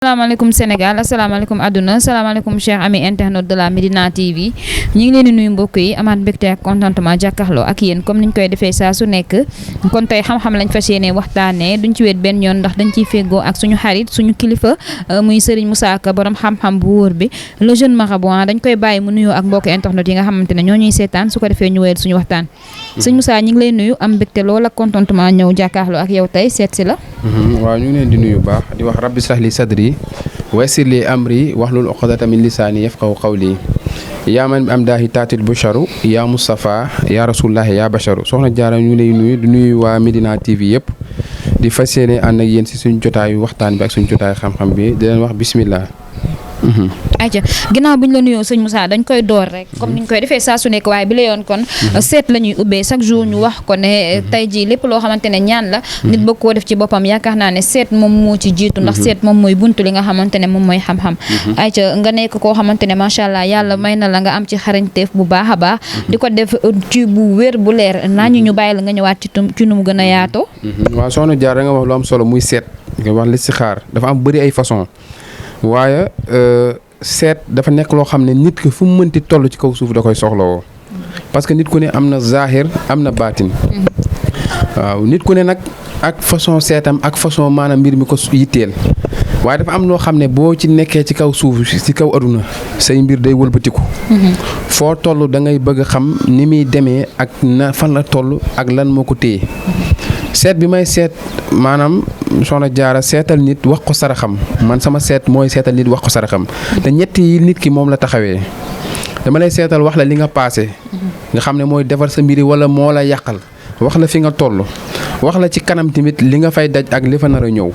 asalaamaaleykum Sénégal asalaamaaleykum àdduna asalaamaaleykum chers amis internautes de la Médina TV ñu ngi leen di nuyu mbokk yi amaat mbégte ak contentement jàkkaarloo ak yéen comme niñ koy defee saa su nekk kon tey xam-xam lañ fas yéene waxtaanee duñ ci wéet benn yoon ndax dañ ciy féggoo ak suñu xarit suñu kilifa muy Serigne Moussa Ka borom xam-xam bu wóor bi le jeune marabout dañ koy bàyyi mu nuyoo ak mbokk internet yi nga xamante ne ñoo ñuy seetaan su ko defee ñu wéyal suñu waxtaan sëñ Moussa ñu ngi lay nuyu am mbégte lool ak contentement ñëw jàkkaarloo ak yow tey seet si la. waaw ñu ngi leen di nuyu baax di wax rabbi shrah li sadri waysir li amri wahlul uqdatan min lisaani yafqahu qawli yaa man bi am daahi taatil busharu yaa Moustapha yaa rasulullahi yaa basharu soxna Jaara ñu ngi lay nuyu di nuyu waa Médina TV yëpp di fas yéene ànd ak yéen si suñu jotaayu waxtaan bi ak suñu jotaayu xam-xam bi di leen wax bismillah. ayca ginnaaw bi ñu la nuyoo sëñ Moussa dañ koy door rek comme niñ koy defee saa su nekk waaye bi la yoon kon seet la ñuy ubbee chaque jour ñu wax ko ne tey jii lépp loo xamante ne ñaan la nit bëgg koo def ci boppam yaakaar naa ne seet moom moo ci jiitu ndax seet moom mooy buntu li nga xamante ne moom mooy xam-xam ayca nga nekk koo xamante ne macha allah yàlla may na la nga am ci xarañteef bu baax a baax di ko def ci bu wér bu leer naa ñu bàyyi la nga ñëwaat ci nu mu gën a yaatoo. waaw soxna Jaar da nga wax lu am solo muy seet nga wax listixaar dafa am bëri ay façon waaye seet dafa nekk loo xam ne nit ki fu mu mënti toll ci kaw suuf da koy soxlawoo parce que nit ku ne am na zahir am na baatin waaw nit ku ne nag ak façon seetam ak façon maanaam mbir mi ko yitteel waaye dafa am loo xam ne boo ci nekkee ci kaw suuf ci kaw aduna say mbir day wëlbatiku foo toll da ngay bëgg a xam ni muy demee ak na fan la toll ak lan moo ko téye seet bi may seet maanaam soxna Jaara seetal nit wax ko saraxam man sama seet mooy seetal nit wax ko saraxam te ñett yi nit ki moom la taxawee dama lay seetal wax la li nga paase nga xam ne mooy defar sa mbiri wala moo la yàqal wax la fi nga toll wax la ci kanam tamit li nga fay daj ak li fa nar a ñëw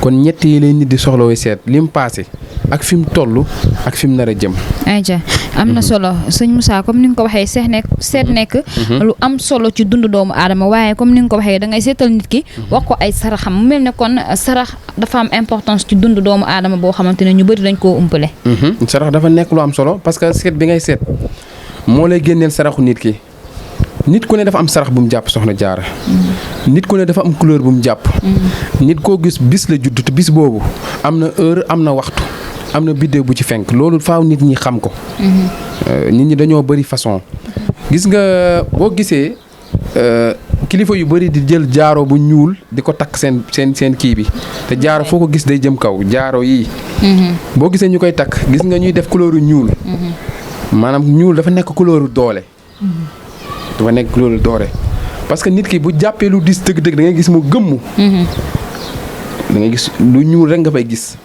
kon ñett yi lay nit di soxlawee seet li mu paase ak fi mu toll ak fi mu nar a jëm. ayca am na solo sëñ Moussa comme ni nga ko waxee seet nekk lu am solo ci dundu doomu aadama waaye comme ni nga ko waxee da ngay seetal nit ki wax ko ay saraxam mu mel ne kon sarax dafa am importance ci dundu doomu aadama boo xamante ne ñu bëri dañ koo umpale. sarax dafa nekk lu am solo parce que seet bi ngay seet moo lay génneel saraxu nit ki nit ku ne dafa am sarax bu mu jàpp soxna Jaara nit ku ne dafa am couleur bu mu jàpp nit koo gis bis la judd te bis boobu am na heure am na waxtu am na biddéew bu ci fenk loolu faaw nit ñi xam ko nit ñi dañoo bëri façon gis nga boo gisee kilifa yu bëri di jël jaaro bu ñuul di ko takk seen kii bi te jaaro foo ko gis day jëm kaw jaaro yii boo gisee ñu koy takk gis nga ñuy def couleur ñuul maanaam ñuul dafa nekk couleur doole dafa nekk couleur doole parce que nit ki bu jàppee lu dis dëgg-dëgg da ngay gis mu gëmm da ngay gis lu ñuul rek nga fay gis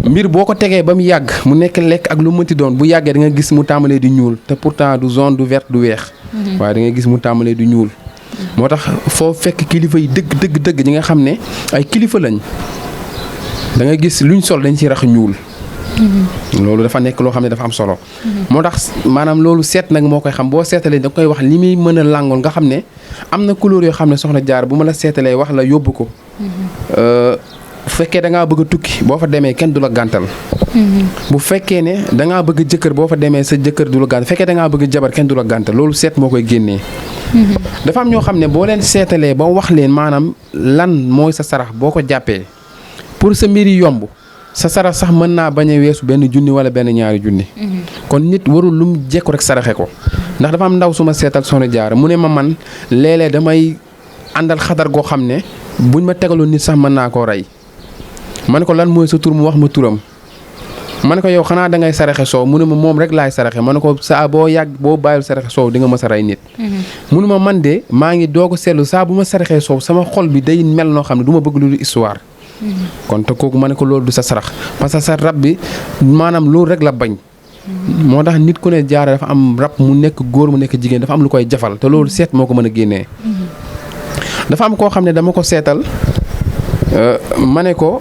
mbir boo ko tegee ba mu yàgg mu nekk lekk ak lu mënti doon bu yàggee da nga gis mu tàmbalee di ñuul te pourtant du jaune du vert du weex waaye da ngay gis mu tàmbalee di ñuul moo tax foo fekk kilifa yi dëgg ñi nga xam ne ay kilifa lañ da ngay gis luñ sol dañ ci rax ñuul loolu dafa nekk loo xam ne dafa am solo moo tax maanaam loolu seet nag moo koy xam boo seetalee da koy wax li muy mën a làngool nga xam ne am na couleur yoo xam ne soxna Jaar bu ma la seetalee wax la yóbbu ko bu fekkee da ngaa bëgg a tukki boo fa demee kenn du la gàntal bu fekkee ne da ngaa bëgg jëkkër boo fa demee sa jëkkër du la gàntal fekkee da ngaa bëgg jabar kenn du la gàntal loolu seet moo koy génnee dafa am ñoo xam ne boo leen seetalee ba wax leen maanaam lan mooy sa sarax boo ko jàppee pour sa mbiri yomb sa sarax sax mën naa bañ a weesu benn junni wala benn ñaari junni kon nit warul lu mu jekku rek saraxe ko ndax dafa am ndaw suma seetal soxna Jaara mu ne ma man léeg-léeg damay àndal xadar goo xam ne buñ ma tegaloon nit sax mën naa koo rey ma ne ko lan mooy sa tur mu wax ma turam ma ne ko yow xanaa da ngay saraxe soow mu ne ma moom rek laay saraxe ma ne ko saa boo bàyyil saraxe soow di nga mës a rey nit mu ne ma man de maa ngi doog a seetlu saa bu ma saraxee soow sama xol bi day mel noo xam ne du ma bëgg lu histoire kon te kooku ma ne ko loolu du sa sarax parce que sa rab bi maanaam loolu rek la bañ moo tax nit ku ne Jaara dafa am rab mu nekk góor mu nekk jigéen dafa am lu koy jafal te loolu seet moo ko mën a génnee dafa am koo xam ne dama ko seetal ma ne ko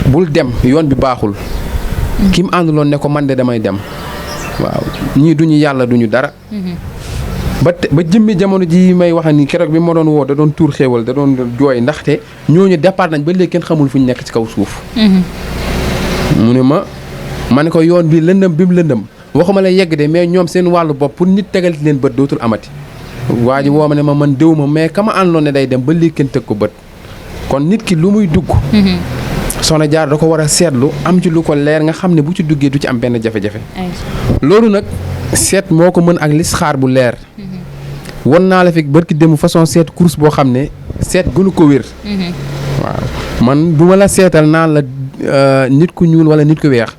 bul dem yoon bi baaxul ki mu ànduloon ne ko man de damay dem waaw ñii duñu yàlla duñu dara ba jëmmi jamono ji may wax ni keroog bi ma doon woo da doon tuur xéewal da doon jooy ndaxte ñooñu départ nañ ba léegi kenn xamul fu ñu nekk ci kaw suuf mu ne ma ne ko yoon bi lëndëm bi mu lëndëm waxuma la yegg de mais ñoom seen wàllu bopp pour nit tegal leen bët dootul amati waa ji woo ma ne ma man déw ma mais kama àndoon ne day dem ba léegi kenn tëg ko bët kon nit ki lu muy dugg soxna Jaara da ko war a seetlu am ci lu ko leer nga xam ne bu ci duggee du ci am benn jafe-jafe. loolu nag seet moo ko mën ak listixaar bu leer. won naa la fi barki dem façon seet course boo xam ne seet gënu ko wér. waaw man du ma la seetal naan la nit ku ñuul wala nit ku weex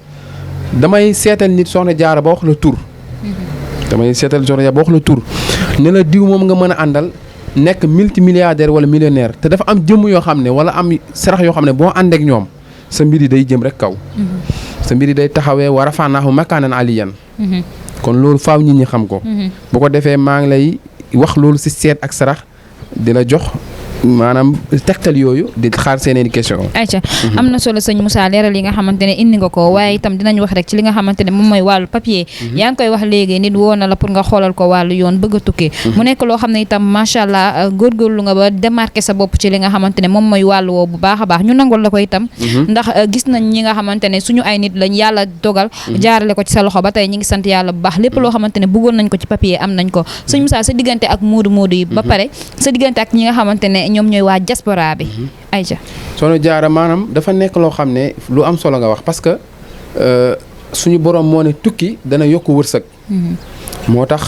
damay seetal nit soxna Jaara ba wax la tur. damay seetal soxna Jaara ba wax la tur ne la diw moom nga mën a àndal nekk multimilliardaire wala millionnaire te dafa am jëmm yoo xam ne wala am sarax yoo xam ne boo àndeek ñoom sa mbir yi day jëm rek kaw. sa mbir yi day taxawee wa rafa'naahu makaanan aliyyan. kon loolu faaw nit ñi xam ko. bu ko defee maa ngi lay wax loolu ci seet ak sarax di la jox maanaam tegtal yooyu di xaar seen question. ayca am na solo sëñ Moussa leeral yi nga xamante ne indi nga ko waaye itam dinañ wax rek ci li nga xamante ne moom mooy wàllu papier. yaa ngi koy wax léegi nit woo na la pour nga xoolal ko wàllu yoon bëgg a tukki. mu nekk loo xam ne itam macha allah góorgóorlu nga ba démarqué sa bopp ci li nga xamante ne moom mooy wàllu woo bu baax a baax ñu nangul la ko itam. ndax gis nañ ñi nga xamante ne suñu ay nit lañ yàlla dogal. jaarale ko ci sa loxo ba tey ñi ngi sant yàlla bu baax lépp loo xamante ne bëggoon nañ ko ci papier am nañ ko sëñ Moussa sa diggante ak moodu yi ba pare sa diggante ak ñi nga xamante ne ñoom ñooy waa diaspora bi. ayca soxna Jaara maanaam dafa nekk loo xam ne lu am solo nga wax parce que suñu borom moo ne tukki dana yokk wërsëg. moo tax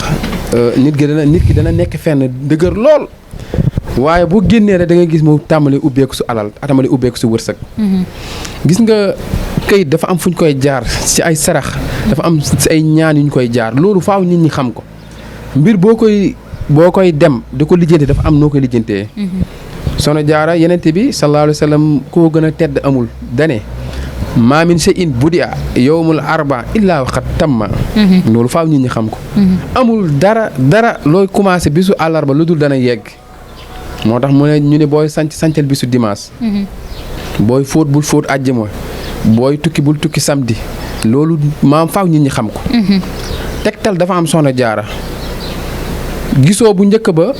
nit ki dana nekk fenn dëgër lool waaye boo génnee rek da nga gis mu tàmbali ubbeeku su alal tàmbali ubbeeku su wërsëg. gis nga këyit dafa am fu ñu koy jaar ci ay sarax. dafa am ci ay ñaan yu ñu koy jaar loolu faaw nit ñi xam ko mbir boo koy dem di ko lijjanti dafa am noo koy lijjantee. soxna Jaara yenente bi sallallahu alayhi wa sallam koo gën a tedd amul dane maa min shay'in budia yawmul arba illaa waxat tamma. loolu faaw nit ñi xam ko. amul dara looy commencé bisu àllarba lu dul dana yegg moo tax mu ne ñu ne booy sancal bisu dimanche. booy fóot bul fóot àjjuma booy tukki bul tukki samedi loolu maam faaw nit ñi xam ko. tegtal dafa am soxna Jaara gisoo bu njëkk ba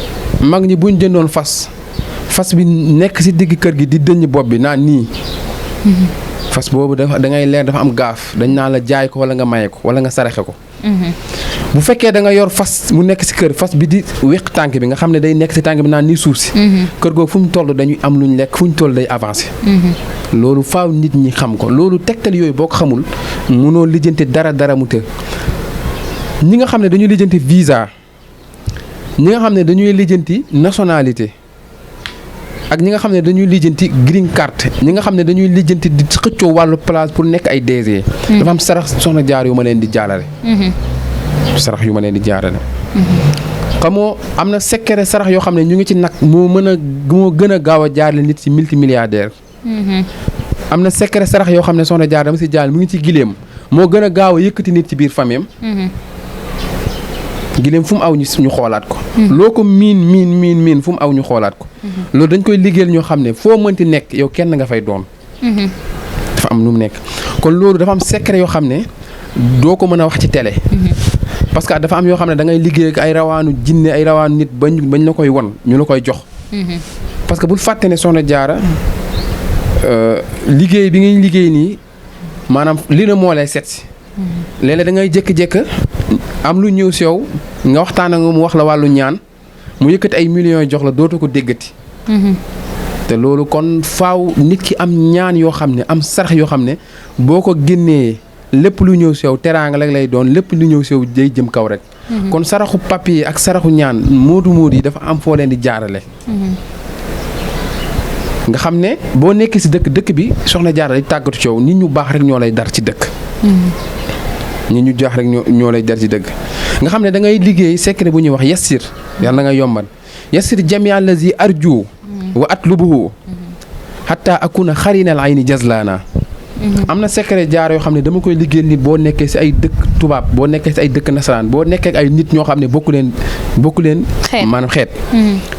mag ñi buñ jëndoon fas bi nekk ci digg kër gi di dëññ bopp bi naan nii. fas boobu da ngay leer dafa am gaaf dañ naa la jaay ko wala nga maye ko wala nga saraxe ko. bu fekkee da nga yor fas mu nekk ci kër fas bi di wéq tànk bi nga xam ne day nekk ci tànk bi naan nii suuf si. kër googu fu mu toll dañuy am luñ lekk fu ñu toll day avancé. loolu faaw nit ñi xam ko loolu tegtal yooyu boo ko xamul mënoo lijjanti dara mu të. ñi nga xam ne dañuy lijjanti visa ñi nga xam ne dañuy lijjanti nationalité. ak ñi nga xam ne dañuy lijjanti green card ñi nga xam ne dañuy lijjanti di xëccoo wàllu place pour nekk ay DG. dafa am sarax soxna Jaara yu ma leen di jaarale. sarax yu ma leen di jaarale. xamoo am na secret sarax yoo xam ne ñu ngi ci nag moo gën a gaaw a jaarale nit ci multimilliardaire. am na secret sarax yoo xam ne soxna Jaara dama si jaarale mu ngi ci gileem moo gën a gaaw a yëkkati nit ci biir famille am. gileem fu mu aw ñu xoolaat ko. loo ko miin fu mu aw ñu xoolaat ko. loolu dañ koy liggéeyal ñoo xam ne foo mënti nekk yow kenn nga fay doon. dafa am nu mu nekk kon loolu dafa am secret yoo xam ne doo ko mën a wax ci télé. parce que dafa am yoo xam ne da ngay liggéey ak ay rawaanu jinne ay rawaanu nit bañ la koy won ñu la koy jox. parce que bul fàtte ne soxna Jaara liggéey bi ngay liggéey nii maanaam li na moo lay set si. léeg-léeg da ngay jékki-jékki am lu ñëw si yow nga waxtaan ak mu wax la wàllu ñaan mu yëkkati ay millions jox la dootoo ko déggati. te loolu kon faaw nit ki am ñaan yoo xam ne am sarax yoo xam ne boo ko génnee lépp lu ñëw si yow teraanga rek lay doon lépp lu ñëw si yow day jëm kaw rek. kon saraxu papier ak saraxu ñaan moodu yi dafa am foo leen di jaarale. nga xam ne boo nekkee si dëkk bi soxna Jaara di tàggatu ci yow nit ñu baax rek ñoo lay dar ci dëkk. nit ñu jaax rek ñoo lay dar ci dëgg nga xam ne da ngay liggéey secret bu ñuy wax yassir yàlla nga yombal yassir jami allazi arju wa atlubuhu hatta akuna xarinal ayni jazlana am na secret jaar yoo xam ne dama koy liggéey nit boo nekkee si ay dëkk tubaab boo nekkee si ay dëkk nasaraan boo nekkee ay nit ñoo xam ne bokku leen maanaam xeet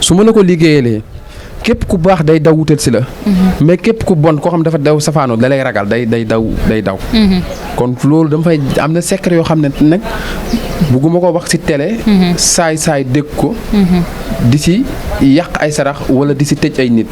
su ma la ko liggéeyalee képp ku baax day daw wutal si la. mais képp ku bon koo xam dafa daw safaanoo da lay ragal day daw. kon loolu dama fay am na secret yoo xam ne nag bugguma ko wax si télé. saay dégg ko. di ci yàq ay sarax wala di si tëj ay nit.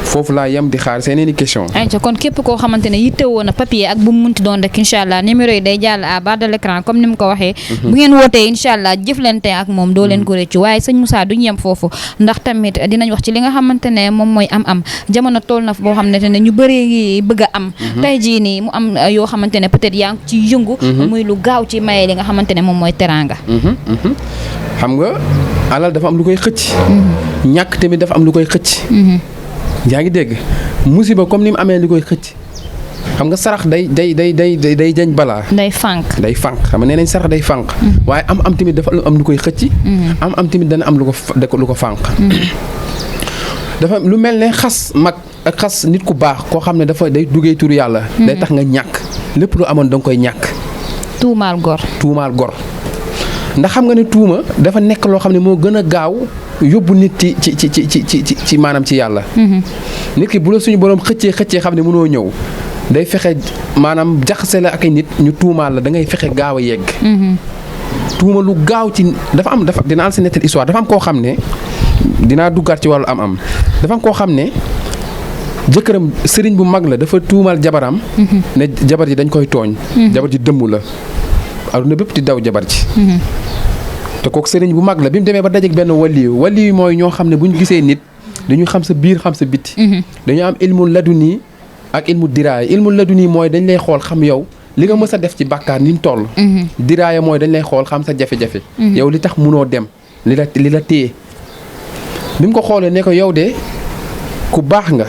foofu laa yem di xaar seen i question. ayca kon képp koo xamante ne yittewoo na papier ak bu mu munti doon rek incha allah numéro yi day jàll à bas de l'écran comme ni mu ko waxee. bu ngeen wootee incha allah jëflante ak moom doo leen ko rëccu waaye sëñ Moussa duñ yem foofu ndax tamit dinañ wax ci li nga xamante ne moom mooy am jamono toll na boo xamante ne ñu bëree ngi bëgg a am. tey jii nii mu am yoo xamante ne peut-être yaa ngi ciy yëngu. muy lu gaaw ci maye li nga xamante ne moom mooy teraanga. xam nga alal dafa am lu koy xëcc. ñàkk tamit dafa am lu koy xëcc. yaa ngi dégg musiba comme ni mu amee li koy xëcc xam nga sarax day jañ balaa. day fànq xam nga nee nañ sarax day fànq. waaye am tamit dafa am lu koy xëcc. am tamit dana am lu ko fànq. dafa lu mel ne xas mag ak xas nit ku baax koo xam ne dafa day duggee turu yàlla. day tax nga ñàkk lépp lu amoon da nga koy ñàkk. tuumaal gor. ndax xam nga ne tuuma dafa nekk loo xam ne moo gën a gaaw yóbbu nit ci maanaam ci yàlla. nit ki bu la suñu borom xëccee xam ne mënoo ñëw day fexe maanaam jaxase la ak ay nit ñu tuumaal la da ngay fexe gaaw a yegg. tuuma lu gaaw ci dafa dinaa si nettal histoire dafa am koo xam ne dinaa duggaat ci wàllu am dafa am koo xam ne jëkkëram sëriñ bu mag la dafa tuumaal jabaram. ne jabar ji dañ koy tooñ. jabar ji dëmm la. aduna bépp di daw jabar ji. te kooku sëriñ bu mag la bi mu demee ba dajeeg benn waliyu mooy ñoo xam ne bu ñu gisee nit dañu xam sa biir xam sa biti. dañu am ilmu laduni ak ilmu diraaya ilmu laduni mooy dañ lay xool xam yow li nga mës a def ci bàkkaar ni mu toll. diraaya mooy dañ lay xool xam sa jafe-jafe. yow li tax munoo dem li la téye bi mu ko xoolee ne ko yow de ku baax nga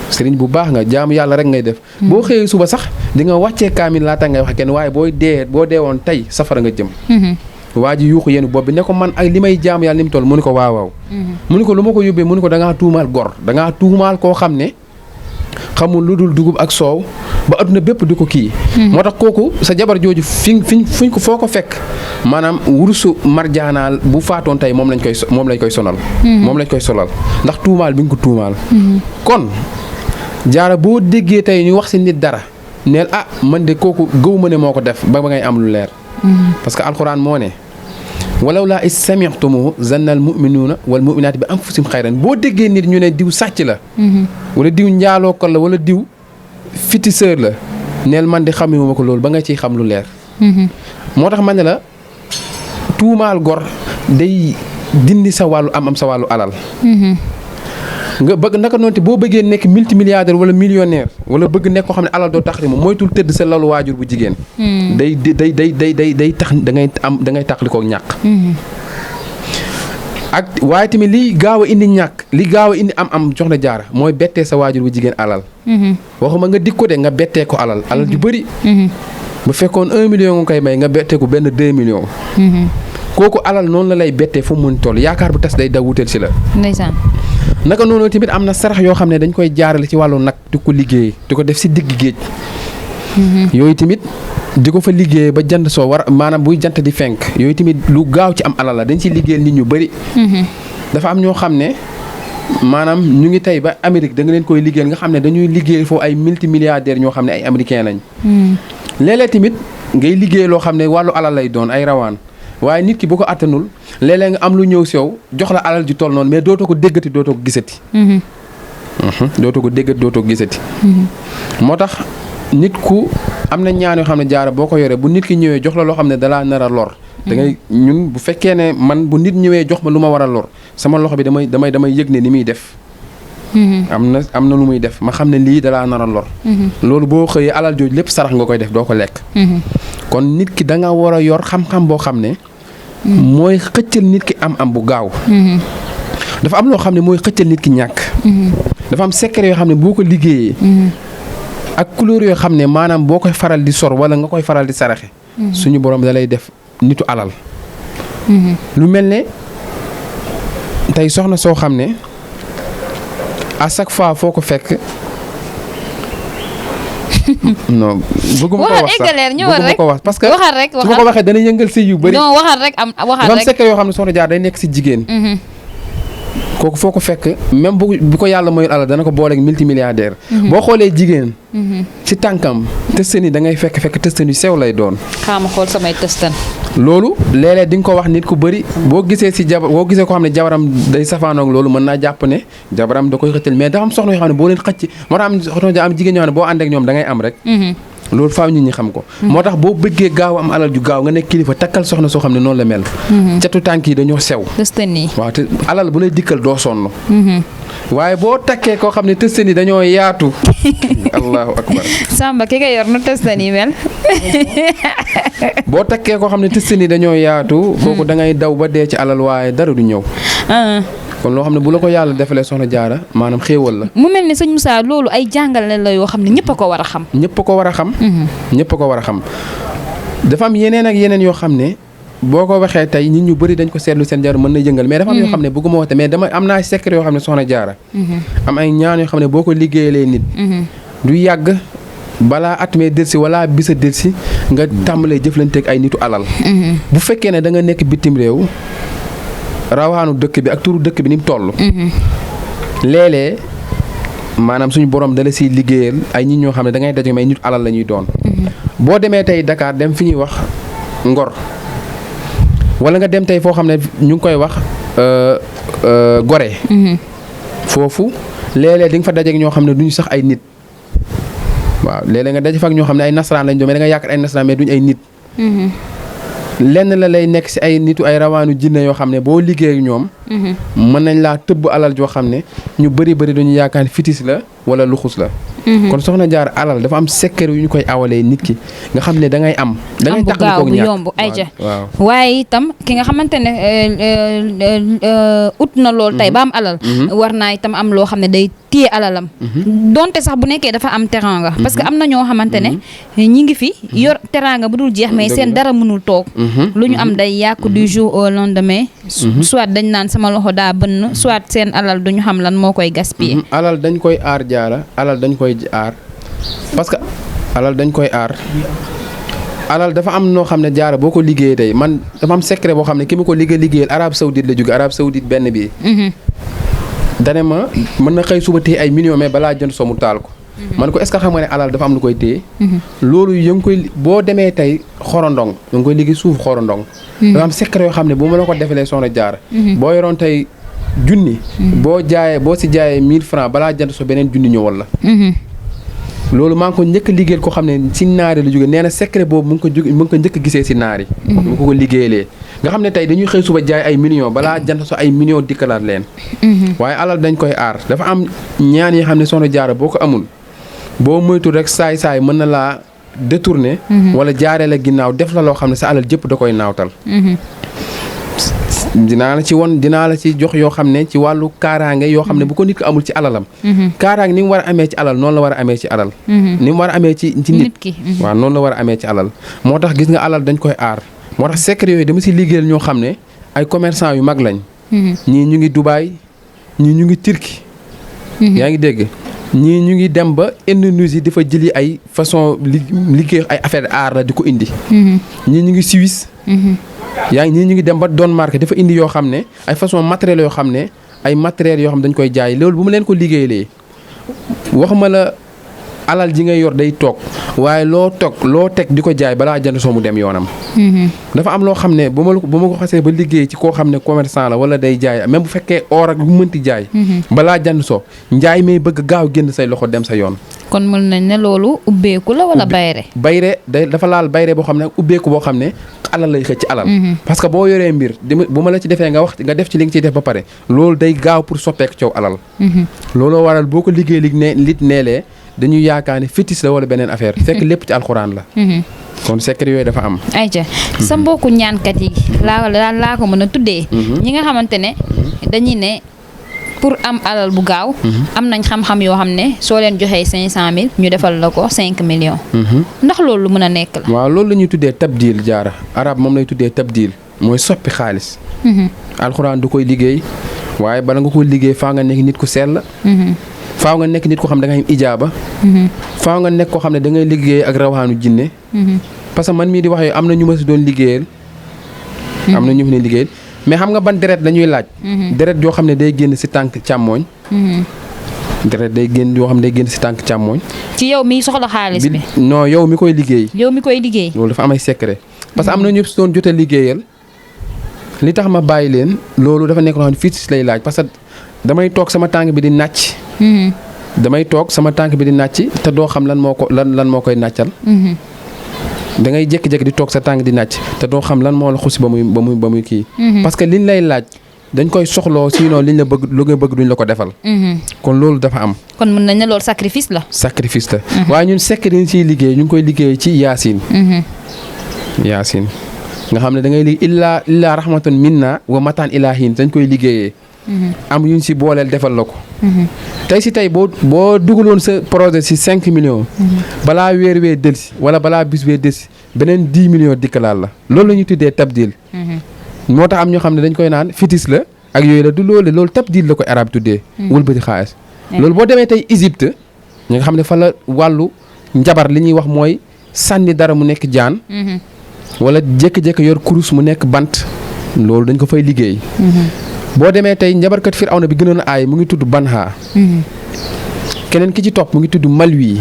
sëriñ bu baax nga jaamu yàlla rek ngay def. boo xëyee suba sax di nga wàccee kaamil laata ngay wax kenn waaye boo dee woon tey safara nga jëm. waa ji yuuxu yéen bopp bi ne ko man ak li may jaamu yàlla ni mu toll mu ne ko waaw. mu ne ko lu ma ko yóbbee mu ne ko da ngaa tuumaal gor da ngaa tuumaal koo xam ne xamul lu dul dugub ak soow ba adduna bépp di ko kii. moo tax kooku sa jabar jooju fiñ ko foo ko fekk maanaam wurusu marjaanaal bu faatoon tey moom lañ koy sonal. moom lañ koy solal ndax tuumaal bi nga ko tuumaal. kon jaara boo déggee tey ñu wax si nit dara neel man de kooku gëw ma ne moo ko def ba ngay am lu leer. parce que alxuraan moo ne walaw laa is sami'tumuhu zanna al mu'minuuna wal mu'minaati bi anfusihim xayran boo déggee nit ñu ne diw sàcc la. wala diw njaalookat la wala diw féticheur la neel man di xamewuma ko loolu ba nga ciy xam lu leer. moo tax ma ne la tuumaal gor day dindi sa wàllu am sa wàllu alal. nga bëgg naka noonu te boo bëggee nekk multimilliardaire wala millionnaire wala bëgg nekk koo xam ne alal doo tax moom moytul tëdd sa lalu waajur bu jigéen. day tax da ngay taxli ko ñàkk. ak waaye tamit li gaaw a indi ñàkk li gaaw a indi am jox na jaara mooy bettee sa waajur bu jigéen alal. waxuma nga dik ko de nga bettee ko alal ju bëri. bu fekkoon 1 million nga koy may nga bettee ko benn 2 millions. kooku alal noonu la lay bettee fu mu mën toll yaakaar bu tas day daw wutal si la. ndeysaan. naka noonu tamit am na sarax yoo xam ne dañ koy jaarale ci wàllu nag di ko liggéey di ko def si digg géej. yooyu tamit di ko fa liggéey ba jant soo maanaam buy jant di fenk yooyu tamit lu gaaw ci am alal la dañ si liggéeyal nit ñu bëri. dafa am ñoo xam ne maanaam ñu ngi tey ba Amérique da nga leen koy liggéeyal nga xam ne dañuy liggéey foofu ay multimilliardaires ñoo xam ne ay américains lañ. léeg-léeg tamit ngay liggéey loo xam ne wàllu alal lay doon ay rawaan. waaye nit ki bu ko attanul léeg-léeg nga am lu ñëw si yow jox la alal ji toll noonu mais dootoo ko déggati dootoo ko gisati. dootoo ko déggati dootoo ko gisati. moo tax nit ku am na ñaan yoo xam ne jaara boo ko yoree bu nit ki ñëwee jox la loo xam ne dalaa nar a lor. da ngay ñun bu fekkee ne man bu nit ñëwee jox ma lu ma war a lor sama loxo bi damay yëg ne ni muy def. am na lu muy def ma xam ne lii dalaa nar a lor. loolu boo xëyee alal jooju lépp sarax nga koy def doo ko lekk. kon nit ki da nga war a yor xam-xam boo xam ne. mooy xëccal nit ki am bu gaaw. dafa am loo xam ne mooy xëccal nit ki ñàkk. dafa am secret yoo xam ne boo ko liggéeyee. ak couleur yoo xam ne maanaam boo koy faral di sor wala nga koy faral di saraxe. suñu borom da lay def nitu alal. lu mel ne tey soxna soo xam ne à chaque fois foo ko fekk. non bëgguma ko wax sax bëgguma ko wax parce que waxal rek su ma ko waxee dana yëngal si yu bëri. non waxal rek waxal rek secret yoo xam ne soxna jaar day nekk si jigéen. kooku foo ko fekk même bu ko yàlla mayul alal dana ko booleeg multimilliardaire. boo xoolee jigéen. ci tànkam tëstan yi da ngay fekk tëstan yu sew lay doon. xaama xool samay tëstan. loolu léeg-léeg di nga ko wax nit ku bëri boo gisee boo gisee ko xam ne jabaram day safaanoog loolu mën naa jàpp ne jabaram da koy xëccal mais dafa am soxna yoo xam ne boo leen xëcc moo tax am soxna am jigéen ñoo xam ne boo ànd ak ñoom da ngay am rek loolu faaw nit ñi xam ko moo tax boo bëggee gaaw am alal ju gaaw nga nekk kilifa takkal soxna soo xam ne noonu la mel catu tànk yi dañoo sew waaw te alal bu lay dikkal doo sonn waaye boo takkee koo xam ne tëstan yi dañoo yaatu allahu akbar Samba ki nga yor nu tëstan yi mel boo takkee koo xam ne tëstan yi dañoo yaatu kooku da ngay daw ba dee ci alal waaye dara du ñëw kon loo xam ne bu la ko yàlla defalee soxna jaara maanaam xéewal la mu mel ni sëñ Moussa loolu ay jàngale la yoo xam ne ñëpp a ko war a xam ñëpp a ko war a xam ñëpp a ko war a xam dafa am yeneen ak yeneen yoo xam ne boo ko waxee tey nit ñu bëri dañ ko seetlu seen jaara mën na yëngal mais dafa am yoo xam ne bëgguma waxte mais dama am naa secret yoo xam ne soxna jaara am ay ñaan yoo xam ne boo ko liggéeyalee nit du yàgg balaa at mee delsi wala bisa delsi nga tàmbalee jëflanteeg ay nitu alal bu fekkee ne da nga nekk bitim réew rawaanu dëkk bi ak turu dëkk bi ni mu toll léeg-léeg maanaam suñu borom dala siy liggéeyal ay nit ñoo xam ne da ngay daje may nit alal la ñuy doon boo demee tey Dakar dem fi ñuy wax Ngor wala nga dem tey foo xam ne ñu ngi koy wax Gorée foofu léeg-léeg di nga fa dajeek ñoo xam ne duñu sax ay nit waaw léeg-léeg nga daje fa ak ñoo xam ne ay nasaraan lañ doon mais da nga yaakaar ay nasaraan mais duñu ay nit lenn la lay nekk si ay nitu ay rawaanu jinne yoo xam ne boo liggéey ak ñoom mën nañ laa tëbb alal joo xam ne ñu bëri dañu yaakaar fitis la wala luxus la kon soxna jaar alal dafa am secret yu ñu koy awalee nit ki nga xam ne da ngay am da ngay tax gaaw bu yomb ayca waaye itam ki nga xamante ne ut na lool tey ba am alal war naa itam am loo xam ne day téye alalam donte sax bu nekkee dafa am teranga parce que am na ñoo xamante ne ñi ngi fi yor teranga bu dul jeex mais seen dara mënul toog lu ñu am day yàqu du jour au lendemain soit dañ naan sama loxo daa bënn soit seen alal duñu xam lan moo koy gaspiller alal dañ koy aar jaara alal dañ koy aar parce que alal dañ koy aar alal dafa am noo xam ne jaara boo ko liggéeyee tey man dafa am secret boo xam ne ki ma ko liggéeyal Arabie Saoudite la jóge Arabie Saoudite benn bi dane ma mën na xëy suba téye ay millions mais balaa jënd soo mu taal ko man ko est-ce que xam nga ne alal dafa am lu koy téye loolu yaa ngi koy boo demee tey xorondong yaa ngi koy liggéey suuf xorondong dafa am secret yoo xam ne bu ma la ko defalee soxna jaara boo yoroon tey junni boo si jaayee 1000 francs balaa jënd soo beneen junni ñëwal la loolu maa ngi ko njëkk a liggéeyal koo xam ne si naari la jóge nee na secret boobu mu ngi ko njëkk gisee si naari mu ko liggéeyalee nga xam ne tey dañuy xëy suba jaay ay millions balaa jant so ay millions dikkalaat leen waaye alal dañ koy aar dafa am ñaan yi xam ne soxna jaara boo ko amul boo moytu rek saay-saay mën na laa détourner wala jaaree la ginnaaw def la loo xam ne sa alal jëpp da koy naawtal dinaa la ci jox yoo xam ne ci wàllu kaaraange yoo xam ne bu ko nit ko amul ci alalam kaaraange ni mu war a amee ci alal noonu la war a amee ci alal ni mu war a amee ci nit ki waaw noonu la war a amee ci alal moo tax gis nga alal dañ koy aar moo tax secret yooyu dama si liggéeyal ñoo xam ne ay commerçant yu mag lañ ñii ñu ngi Dubaï ñii ñu ngi Turquie yaa ngi dégg ñii ñu ngi dem ba Indonésie di fa jëli ay façon liggéey ay affaire aar la di ko indi ñii ñu ngi Suisse yaa ngi ñii ñu ngi dem ba Danemark dafa indi yoo xam ne ay façon matériel yoo xam ne ay matériel yoo xam dañ koy jaay loolu bu ma leen ko liggéeyalee waxuma la alal ji ngay yor day toog waaye loo teg di ko jaay balaa jënd soo mu dem yoonam dafa am loo xam ne bu ma ko xasee ba liggéey ci koo xam ne commerçant la wala day jaay même bu fekkee or ak lu mënti jaay balaa jënd soo njaay may bëgg gaaw génn say loxo dem sa yoon kon mën nañ ne loolu ubbeeku la wala bayre dafa laal bayre boo xam ne ubbeeku boo xam ne alal lay xëcc ci alal parce que boo yoree mbir bu ma la ci defee nga def ci li nga ciy def ba pare loolu day gaaw pour soppeeku coow alal looloo waral boo ko liggéey lit neelee dañuy yaakaar ne fétiche la wala beneen affaire fekk lépp ci alxuraan la kon secret yooyu dafa am ayca sa mbokku ñaankat yi laa ko mën a tuddee ñi nga xamante ne dañuy ne pour am alal bu gaaw am nañ xam-xam yoo xam ne soo leen joxee 500000 ñu defal la ko 5 millions ndax loolu lu mën a nekk la waaw loolu la ñuy tuddee tabdil jaara arab moom lay tuddee tabdil mooy soppi xaalis alxuraan du koy liggéey waaye bala nga ko liggéey faa nga nekk nit ku sell faaw nga nekk nit ko xam da nga am ijaaba faaw nga nekk koo xam ne da ngay liggéey ak rawaanu jinne parce que man mii di wax yooyu am na ñu ma si doon liggéeyal am na ñu fi ne liggéeyal mais xam nga ban deret la ñuy laaj deret yoo xam ne day génn si tànk càmmooñ deret day génn yoo xam ne day génn si tànk càmmooñ ci yow mi soxla xaalis bi non yow mi koy liggéey yow mi koy liggéey loolu dafa am ay secret parce que am na ñu si doon jot a liggéeyal li tax ma bàyyi leen loolu dafa nekk loo xam ne fii lay laaj parce que damay toog sama tànk bi di nàcc. damay toog sama tànk bi di nàcc te doo xam lan moo koy nàccal. da ngay jékki-jékki di toog sa tànk di nàcc te doo xam lan moo la xusi ba muy kii. parce que liñ lay laaj dañ koy soxloo sinon liñ la bëgg lu nga bëgg duñ la ko defal. kon loolu dafa am. kon mën nañ ne loolu sacrifice la. sacrifice la. waaye ñun secret yi ciy liggéey ñu ngi koy liggéey ci yaasin. yaasin nga xam ne da ngay liggéey illaa rahmatun minna wa mataan ilaahin dañ koy liggéeyee. am yuñ si booleel defal la ko. tey si tey boo dugaloon sa projet si 5 millions. balaa weer wee delsi wala balaa bis wee delsi beneen 10 millions dikkalaal la loolu la ñuy tuddee tabdil. moo tax am ñoo xam ne dañ koy naan fitis la ak yooyu la du loolu tabdil la ko arab tuddee. wëlbati xaalis. loolu boo demee tey Égypte ñi nga xam ne fa la wàllu njabar li ñuy wax mooy sànni dara mu nekk jaan. wala jékki-jékki yor kurus mu nekk bant loolu dañ ko fay liggéey. boo demee tey njabarkat Firawna bi gënoon a aay mu ngi tudd Banha. keneen ki ci topp mu ngi tudd Malwi.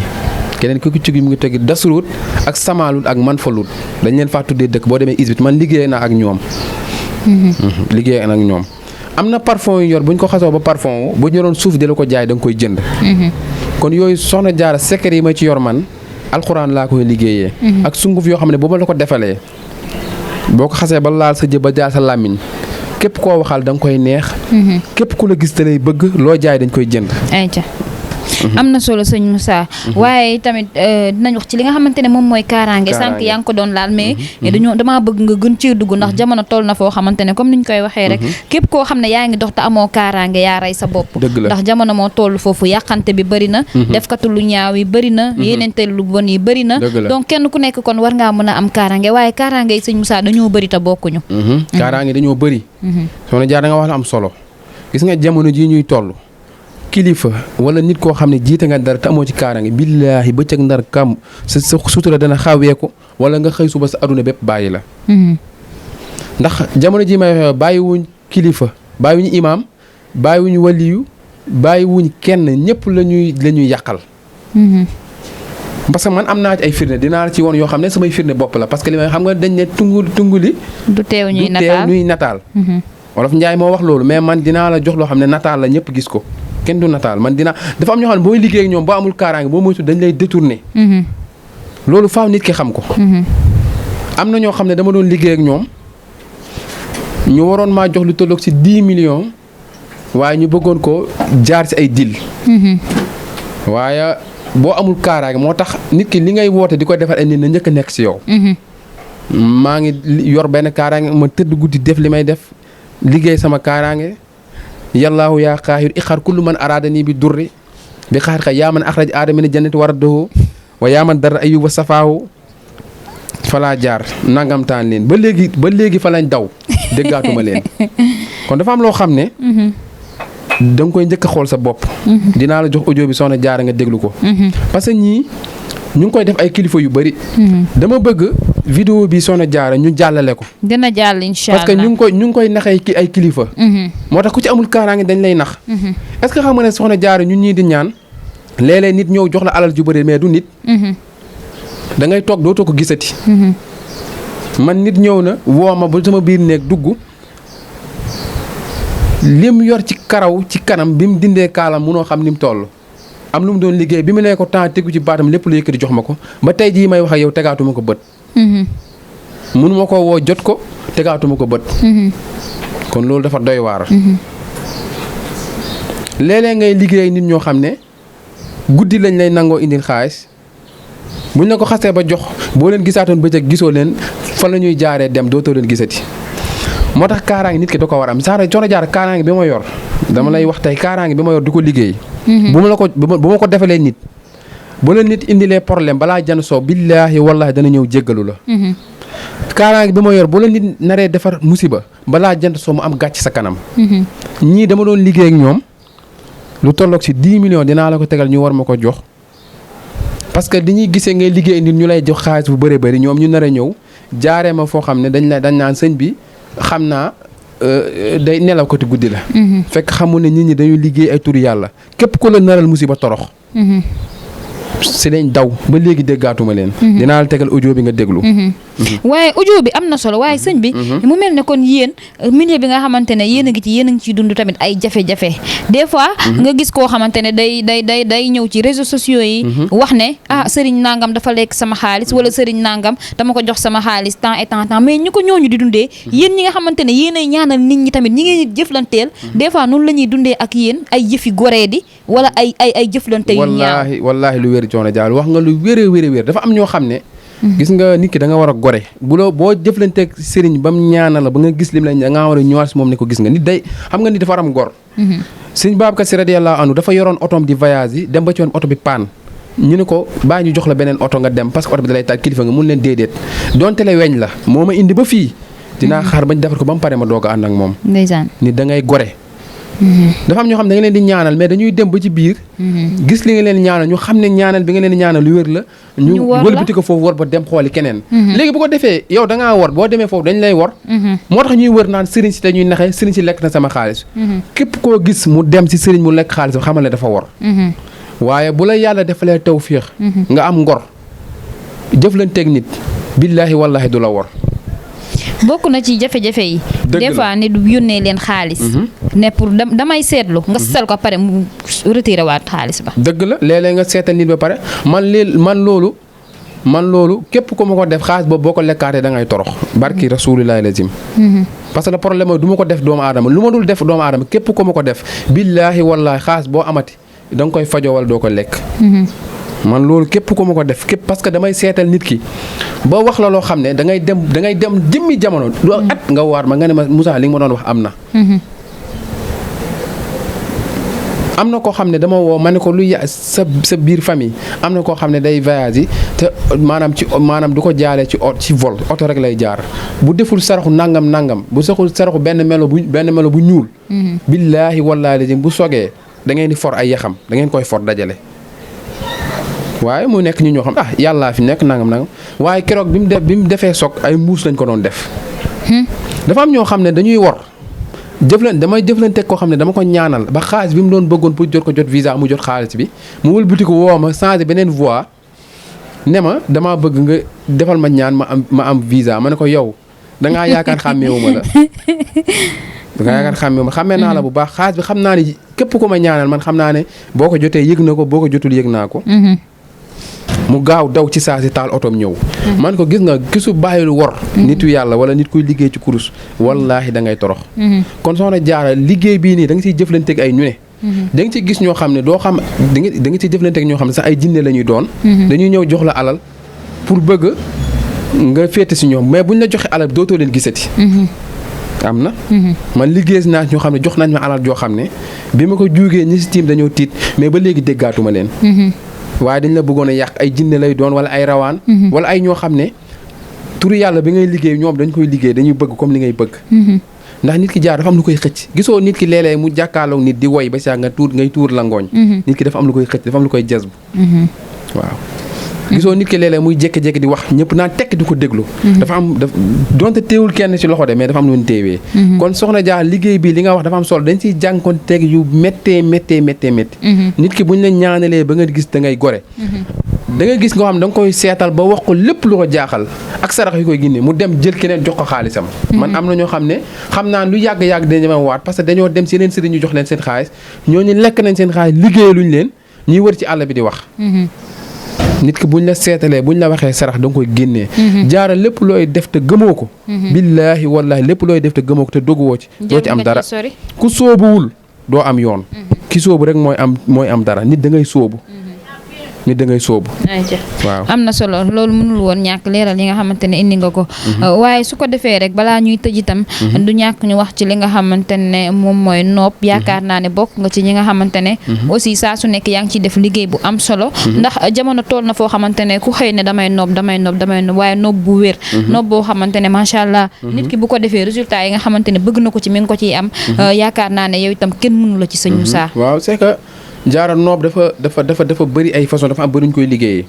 keneen ki ci mu ngi tegi Dasrut ak Samalut ak Manfalut dañ leen faa tuddee dëkk boo demee Égypte man liggéey naa ak ñoom. liggéey na ak ñoom. am na parfum yu yor bu ñu ko xasoo ba parfum bu ñu yoroon suuf di la ko jaay da nga koy jënd. kon yooyu soxna Jaara secret yi ma ci yor man alxuraan laa koy liggéeyee. ak sunguf yoo xam ne booba la ko defalee boo ko xasee ba laal sa jë ba jaar sa làmmiñ képp koo waxal da nga koy neex. képp ku la gis te lay bëgg loo jaay dañ koy jënd. am na solo sëñ Moussa. waaye tamit dinañ wax ci li nga xamante ne moom mooy kaaraange. sànq yaa ngi ko doon laal mais damaa bëgg nga gën cee dugg ndax jamono toll na foo xamante ne comme niñ koy waxee rek. képp koo xam ne yaa ngi dox te amoo kaaraange yaa rey sa bopp. ndax jamono moo toll foofu yàqante bi bëri na. defkatu lu ñaaw yi bëri na. yeneente lu bon yi bëri na. donc kenn ku nekk kon war ngaa mën a am kaaraange waaye kaaraange yi sëñ Moussa dañoo bëri te bokkuñu. kaaraange dañoo bëri. soxna Jaar da nga wax la am solo gis nga jamono jii ñuy toll kilifa wala nit koo xam ne jiite nga dara te amoo ci kaaraange billaahi bëccëg ndar kam sa sutura dana xaweeku wala nga xëy suba sa aduna bépp bàyyi la. ndax jamono ji may wax bàyyiwuñ kilifa bàyyiwuñ imaam bàyyiwuñ waliyu bàyyiwuñ kenn ñëpp la ñuy yàqal. parce que man am naa ci ay firnde dinaa ci woon yoo xam ne samay firnde bopp la parce que li may xam nga dañ ne tunguli. du teew ñuy nataal. wolof Njaay moo wax loolu mais man dinaa la jox loo xam ne nataal la ñëpp gis ko. kenn du nataal man dafa am ñoo xam ne booy liggéey ak ñoom boo amul kaaraange boo moytu dañ lay détourné. loolu faaw nit ki xam ko. am na ñoo xam ne dama doon liggéey ak ñoom ñu waroon maa jox lu tolloog ci 10 millions waaye ñu bëggoon ko jaar ci ay dil. waaye boo amul kaaraange moo tax nit ki li ngay woote di ko defal ay nit na njëkk a nekk ci yow. maa ngi yor benn kaaraange ma tëdd guddi def li may def liggéey sama kaaraange. yallaahu yaa xaahiru ixaar kullu man araadani bi durri bi xaar ka yaa man axraj aadama mina jannati wa raddahu wa yaa man dara ayuba safaahu falaa jaar nangamtaan leen ba léegi fa lañ daw déggaatuma leen kon dafa am loo xam ne da nga koy njëkk a xool sa bopp dinaa la jox audio bi soxna Jaara nga déglu ko parce que ñii ñu ngi koy def ay kilifa yu bëri dama bëgg vidéo bi soxna Jaara ñu jàllale ko dina jàll incha allah parce que ñu ngi koy naxee ay kilifa moo tax ku ci amul kaaraange dañ lay nax est-ce que xam nga ne soxna Jaara ñun ñii di ñaan léeg-léeg nit ñëw jox la alal ju bëri mais du nit da ngay toog dootoo ko gisati man nit ñëw na woo ma ba sama biir néeg dugg lim yor ci karaw ci kanam bi mu dindee kaalam munoo xam ni mu toll am lu mu doon liggéey bi mu nee ko temps tegu ci baatam lépp lu yëkkati jox ma ko ba tey jii may wax ak yow tegaatuma ko bët mënuma ko woo jot ko tegaatuma ko bët kon loolu dafa doy waar léeg-léeg ngay liggéey nit ñoo xam ne guddi lañ lay nangoo indil xaalis buñ la ko xasee ba jox boo leen gisaatoon bëccëg gisoo leen fa la ñuy jaaree dem dootoo leen gisati moo tax kaaraange nit ki da ko war am soxna Jaara kaaraange bi ma yor dama lay wax tey kaaraange bi ma yor di ko liggéey bu ma ko defalee nit bu la nit indilee problème balaa jan soo billaahi wallaahi dana ñëw jéggalu la kaaraange bi ma yor bu la nit naree defar musiba balaa jant soo mu am gàcc sa kanam ñii dama doon liggéey ak ñoom lu tolloog ci 10 millions dinaa la ko tegal ñu war ma ko jox parce que dañuy gisee ngay liggéey nit ñu lay jox xaalis bu bëree bëri ñoom ñu nar a ñëw jaaree ma foo xam ne dañ naan sëñ bi xam naa day nelaw ko ti guddi la fekk xamul ne nit ñi dañuy liggéey ay turu yàlla képp ku la naral musiba torox si lañ daw ba léegi déggaatuma leen. dinaa la tegal audio bi nga déglu. waaye audio bi am na solo waaye sëñ bi mu mel ne kon yéen milieu bi nga xamante ne yéen a ngi ciy dund tamit ay jafe-jafe des fois nga gis koo xamante ne day ñëw ci réseaux sociaux yi wax ne sëriñ nangam dafa lekk sama xaalis wala sëriñ nangam dama ko jox sama xaalis temps et temps mais ñu ko ñooñu di dundee yéen ñi nga xamante ne yéen ay ñaanal nit ñi tamit ñi ngeen jëflanteel des fois noonu la ñuy dundee ak yéen ay jëfi goree di wala ay jëflante yu ñaaw wallaahi lu wér coono jaal wax nga lu wér dafa am ñoo xam ne gis nga nit ki da nga war a gore boo jëflanteeg sëriñ ba mu ñaanal la ba nga gis lim lañ da ngaa war a ñëwaat si moom ne ko gis nga nit day xam nga nit dafa war am gor sëriñ Babacar Si radiyallahu anhu dafa yoroon otoom di voyage yi dem ba ci woon oto bi paan ñu ne ko bàyyi ñu jox la beneen oto nga dem parce que oto bi da lay taal kilifa nga mun leen déedéet donte le weñ la moo ma indi ba fii dinaa xaar bañ defar ko ba mu pare ma doog a ànd ak moom ndeysaan nit da ngay gore dafa am ñoo xam ne da nga leen di ñaanal mais dañuy dem ba ci biir gis li nga leen ñaanal ñu xam ne ñaanal bi nga leen ñaanal lu wér la ñu wëlbati ko foofu war ba dem xooli keneen léegi bu ko defee yow da ngaa war boo demee foofu dañ lay war moo tax ñuy wër naan sëriñ si dañuy naxee sëriñ si lekk na sama xaalis képp koo gis mu dem si sëriñ mu lekk xaalis xamal ne dafa war waaye bu la yàlla defalee tawfiix nga am ngor jëflanteeg nit billaahi wallaahi du la war bokk na ci jafe-jafe yi des fois nit yónnee leen xaalis ne pour damay seetlu nga seetal ko pare mu retiré waat xaalis ba dëgg la léeg-léeg nga seetal nit ba pare man loolu képp ku ma ko def xaalis boobu boo ko lekkaatee da ngay torox barki rasulillahi lazim parce que le problème mooy du ma ko def doomu aadama lu ma dul def doomu aadama képp ku ma ko def billaahi wallaahi xaalis boo amati da nga koy fajoo wala doo ko lekk man loolu képp ku ma ko def képp parce que damay seetal nit ki ba wax la loo xam ne da ngay dem jëmmi jamono doo at nga waar ma nga ne ma Moussa li nga ma doon wax am na am na koo xam ne dama woo ma ne ko lu sa biir famille am na koo xam ne day voyage yi te maanaam du ko jaaree ci vol oto rek lay jaar bu deful saraxu nangam bu saxul saraxu benn melo bu ñuul billaahi wallaahi bu sogee da ngeen di for ay yaxam da ngeen koy for dajale waaye mu nekk ñu ñoo xam yàllaa fi nekk nangam waaye keroog bi mu defee soog ay mbuus lañ ko doon def dafa am ñoo xam ne dañuy wor damay jëflante koo xam ne dama ko ñaanal ba xaalis bi mu doon bëggoon pour jot visa mu jot xaalis bi mu wëlbati ko woo ma changé beneen voie ne ma damaa bëgg nga defal ma ñaan ma am visa ma ne ko yow dangaa yaakaar xàmmeewuma la dangaa yaakaar xàmmeewuma xàmmee naa la bu baax xaalis bi xam naa ne képp ku ma ñaanal man xam naa ne boo ko jotee yëg na ko boo ko jotul yëg naa ko mu gaaw daw ci saa si taal otoom ñëw man ko gis nga gisu bàyyil wor nitu yàlla wala nit kuy liggéey ci kurus wallaahi da ngay torox kon soxna Jaara liggéey bii nii da nga ciy jëflanteeg ay ñu ne da nga ci gis ñoo xam ne doo xam da nga ciy jëflanteeg ñoo xam ne sax ay jinne la ñuy doon dañuy ñëw jox la alal pour bëgg nga féete si ñoom mais buñ la joxe alal dootoo leen gisati am na man liggéey naa ñoo xam ne jox nañ ma alal joo xam ne bi ma ko juugee ñi si tiim dañoo tiit mais ba léegi déggaatuma leen waaye dañ la bëggoon a yàq ay jinne lay doon wala ay rawaan wala ay ñoo xam ne turu yàlla bi ngay liggéey ñoom dañ koy liggéey dañuy bëgg comme li ngay bëgg ndax nit ki jaar dafa am lu koy xëcc gisoo nit ki léeg-léeg mu jàkkaarloog nit di woy ba saa ngay tuur la ngooñ nit ki dafa am lu koy xëcc dafa am lu koy jazbu waaw gisoo nit ki léeg-léeg muy jékki-jékki di wax ñëpp naan tekk di ko déglu dafa am donte téewul kenn ci loxo de mais dafa am lu ñu téewee kon soxna Dia liggéey bi li nga wax dafa am solo dañ ciy jànkoonteeg yu méttee nit ki buñ la ñaanalee ba nga gis da ngay gore da nga gis nga xam da nga koy seetal ba wax ko lépp lu ko jaaxal ak sarax yi koy génne mu dem jël keneen jox ko xaalisam man am na ñoo xam ne xam naa lu yàgg-yàgg dañu ma waat parce que dañoo dem si yeneen sëriñ ñu jox leen seen xaalis ñooñu lekk nañ seen xaalis liggéeyaluñ leen ñuy wër ci àll bi di wax nit ki buñ la seetalee buñ la waxee sarax da nga koy génnee jaara lépp looy def te gëmoo ko billaahi wallaahi lépp looy def te gëmoo ko te doguwoo ci doo ci am dara ku sóobuwul doo am yoon ki sóobu rek mooy am dara nit da ngay sóobu nit da ngay sóobu waaw am na solo loolu mënul woon ñàkk leeral yi nga xamante ne indi nga ko waaye su ko defee rek balaa ñuy tëj itam du ñàkk ñu wax ci li nga xamante ne moom mooy nopp yaakaar naa ne bokk nga ci ñi nga xamante ne aussi saa su nekk yaa ngi ciy def liggéey bu am solo ndax jamono tool na foo xamante ne ku xëy ne damay nopp waaye nopp bu wér nopp boo xamante ne macha allah nit ki bu ko defee résultat yi nga xamante ne bëgg na ko ci mi ngi ko ciy am yaakaar naa ne yow itam kenn mënu la ci sëñ Moussa waaw c'est que jaara noob dafa bëri ay façon dafa am bëri ñu koy liggéeyee